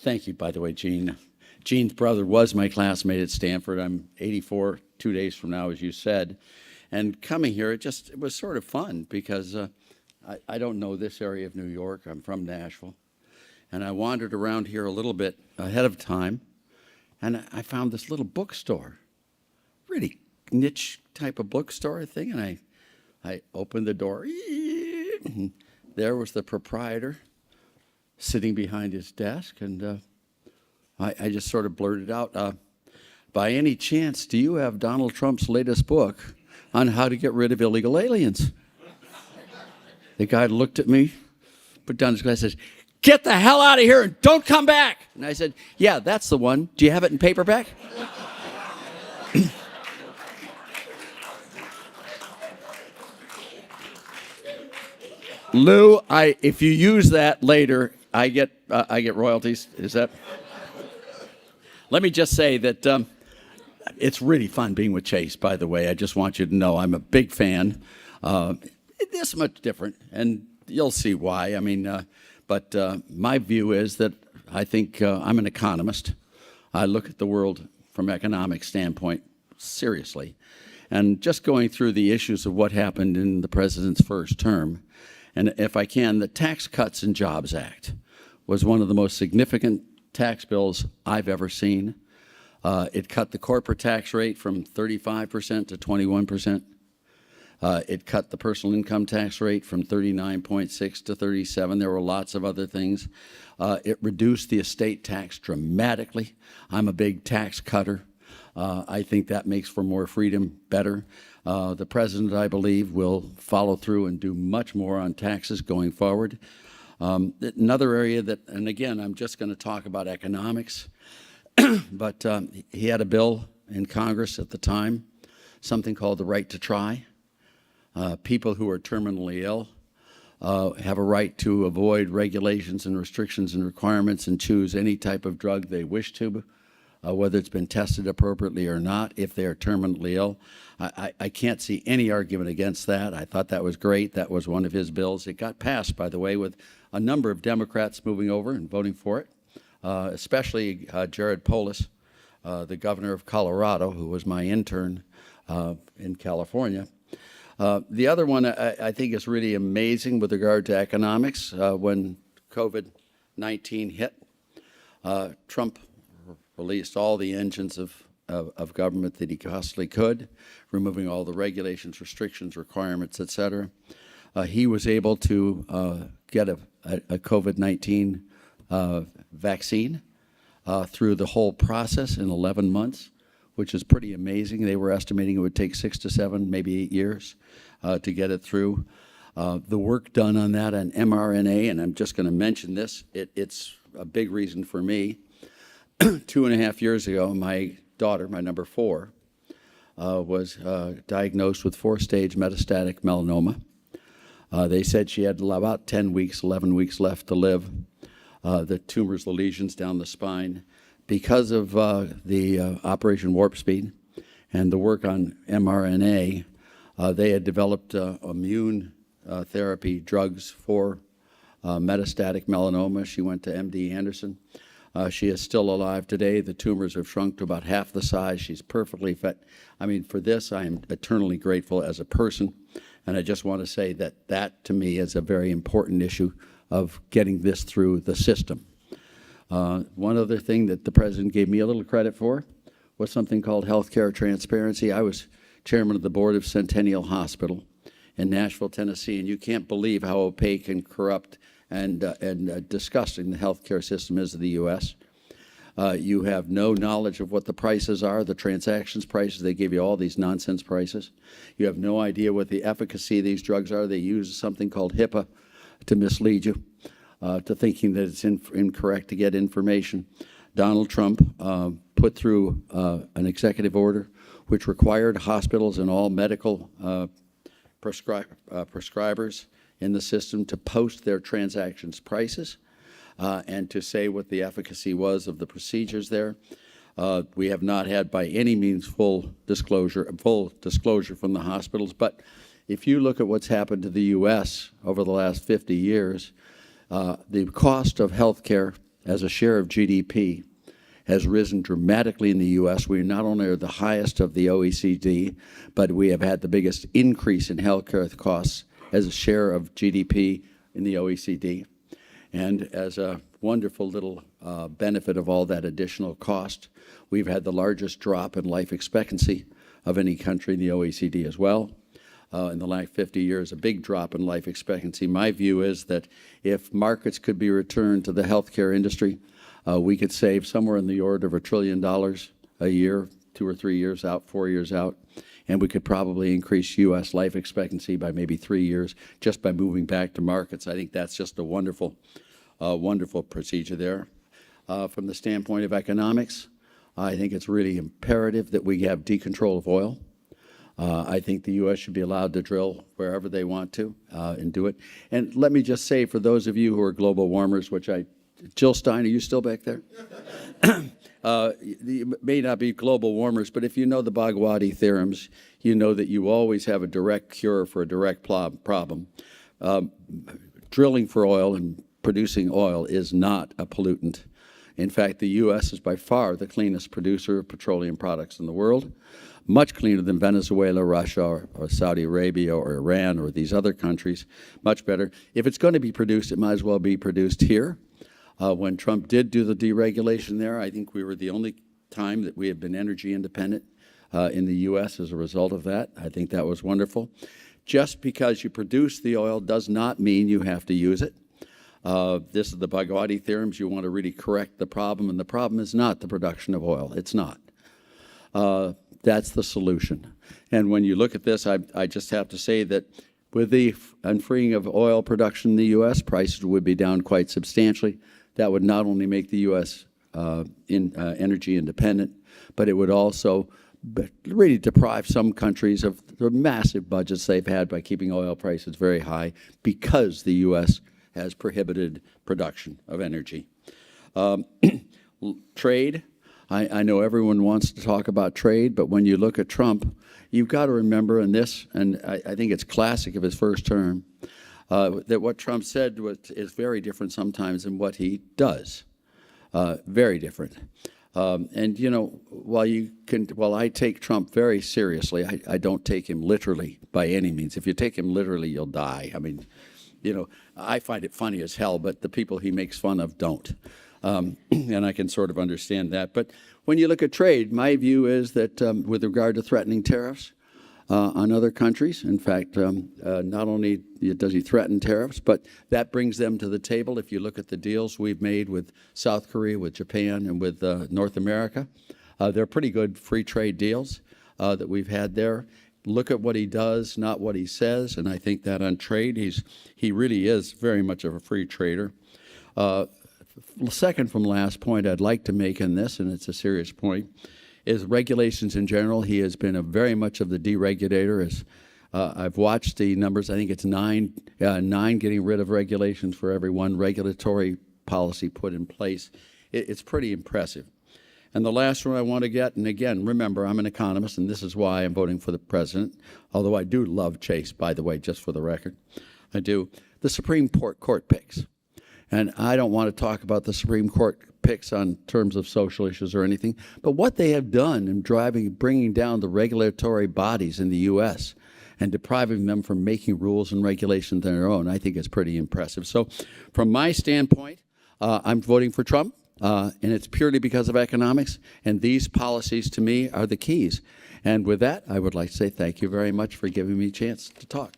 Thank you, by the way, Gene. Gene's brother was my classmate at Stanford. I'm 84 2 days from now, as you said. And coming here, it was sort of fun because I don't know this area of New York. I'm from Nashville. And I wandered around here a little bit ahead of time, and I found this little bookstore, really niche type of bookstore thing, and I opened the door. And there was the proprietor sitting behind his desk, and I just sort of blurted out, by any chance, do you have Donald Trump's latest book on how to get rid of illegal aliens? The guy looked at me, put down his glass, and says, "Get the hell out of here and don't come back." And I said, "Yeah, that's the one. Do you have it in paperback?" Lou, if you use that later, I get royalties. Is that? Let me just say that it's really fun being with Chase, by the way. I just want you to know I'm a big fan. This much different, and you'll see why. I mean, but my view is that I think I'm an economist. I look at the world from an economic standpoint seriously. And just going through the issues of what happened in the president's first term, and if I can, the Tax Cuts and Jobs Act was one of the most significant tax bills I've ever seen. It cut the corporate tax rate from 35% to 21%. It cut the personal income tax rate from 39.6 to 37. There were lots of other things. It reduced the estate tax dramatically. I'm a big tax cutter. I think that makes for more freedom better. The president, I believe, will follow through and do much more on taxes going forward. Another area that, and again, I'm just going to talk about economics, but he had a bill in Congress at the time, something called the right to try. People who are terminally ill have a right to avoid regulations and restrictions and requirements and choose any type of drug they wish to, whether it's been tested appropriately or not, if they are terminally ill. I can't see any argument against that. I thought that was great. That was one of his bills. It got passed, by the way, with a number of Democrats moving over and voting for it, especially Jared Polis, the governor of Colorado, who was my intern in California. The other one I think is really amazing with regard to economics. When COVID-19 hit, Trump released all the engines of government that he possibly could, removing all the regulations, restrictions, requirements, et cetera. He was able to get a COVID-19 vaccine through the whole process in 11 months, which is pretty amazing. They were estimating it would take 6 to 7, maybe 8 years to get it through. The work done on that on mRNA, and I'm just going to mention this, it's a big reason for me. 2.5 years ago, my daughter, my number 4, was diagnosed with 4-stage metastatic melanoma. They said she had about 10 weeks, 11 weeks left to live. The tumors, the lesions down the spine. Because of the Operation Warp Speed and the work on mRNA, they had developed immune therapy drugs for metastatic melanoma. She went to MD Anderson. She is still alive today. The tumors have shrunk to about half the size. She's perfectly fit. I mean, for this, I am eternally grateful as a person. And I just want to say that to me is a very important issue of getting this through the system. One other thing that the president gave me a little credit for was something called healthcare transparency. I was chairman of the board of Centennial Hospital in Nashville, Tennessee, and you can't believe how opaque and corrupt and disgusting the healthcare system is of the U.S. You have no knowledge of what the prices are, the transactions prices. They give you all these nonsense prices. You have no idea what the efficacy of these drugs are. They use something called HIPAA to mislead you, to thinking that it's incorrect to get information. Donald Trump put through an executive order which required hospitals and all medical prescribers in the system to post their transactions prices and to say what the efficacy was of the procedures there. We have not had by any means full disclosure from the hospitals, but if you look at what's happened to the U.S. over the last 50 years, the cost of health care as a share of GDP has risen dramatically in the U.S. We not only are the highest of the OECD, but we have had the biggest increase in healthcare costs as a share of GDP in the OECD. And as a wonderful little benefit of all that additional cost, we've had the largest drop in life expectancy of any country in the OECD as well. In the last 50 years, a big drop in life expectancy. My view is that if markets could be returned to the healthcare industry, we could save somewhere in the order of $1 trillion a year, 2 or 3 years out, 4 years out, and we could probably increase U.S. life expectancy by maybe 3 years just by moving back to markets. I think that's just a wonderful, wonderful procedure there. From the standpoint of economics, I think it's really imperative that we have decontrol of oil. I think the U.S. should be allowed to drill wherever they want to and do it. And let me just say, for those of you who are global warmers, which Jill Stein, are you still back there? You may not be global warmers, but if you know the Bhagwati theorems, you know that you always have a direct cure for a direct problem. Drilling for oil and producing oil is not a pollutant. In fact, the U.S. is by far the cleanest producer of petroleum products in the world, much cleaner than Venezuela, Russia, or Saudi Arabia, or Iran, or these other countries, much better. If it's going to be produced, it might as well be produced here. When Trump did do the deregulation there, I think we were the only time that we have been energy independent in the U.S. as a result of that. I think that was wonderful. Just because you produce the oil does not mean you have to use it. This is the Bhagwati theorems. You want to really correct the problem, and the problem is not the production of oil. It's not. That's the solution. And when you look at this, I just have to say that with the unfreeing of oil production in the U.S., prices would be down quite substantially. That would not only make the U.S. Energy independent, but it would also really deprive some countries of the massive budgets they've had by keeping oil prices very high because the U.S. has prohibited production of energy. Trade. I know everyone wants to talk about trade, but when you look at Trump, you've got to remember in this, and I think it's classic of his first term, that what Trump said is very different sometimes than what he does. Very different. And you know, while I take Trump very seriously, I don't take him literally by any means. If you take him literally, you'll die. I mean, you know, I find it funny as hell, but the people he makes fun of don't. And I can sort of understand that. But when you look at trade, my view is that with regard to threatening tariffs on other countries, in fact, not only does he threaten tariffs, but that brings them to the table. If you look at the deals we've made with South Korea, with Japan, and with North America, they're pretty good free trade deals that we've had there. Look at what he does, not what he says, and I think that on trade, he really is very much of a free trader. Second from last point I'd like to make in this, and it's a serious point, is regulations in general. He has been very much of the deregulator. I've watched the numbers. I think it's nine getting rid of regulations for every one regulatory policy put in place. It's pretty impressive. And the last one I want to get, and again, remember, I'm an economist, and this is why I'm voting for the president, although I do love Chase, by the way, just for the record. I do. The Supreme Court picks. And I don't want to talk about the Supreme Court picks on terms of social issues or anything, but what they have done in bringing down the regulatory bodies in the U.S. and depriving them from making rules and regulations on their own, I think is pretty impressive. So from my standpoint, I'm voting for Trump, and it's purely because of economics, and these policies to me are the keys. And with that, I would like to say thank you very much for giving me a chance to talk.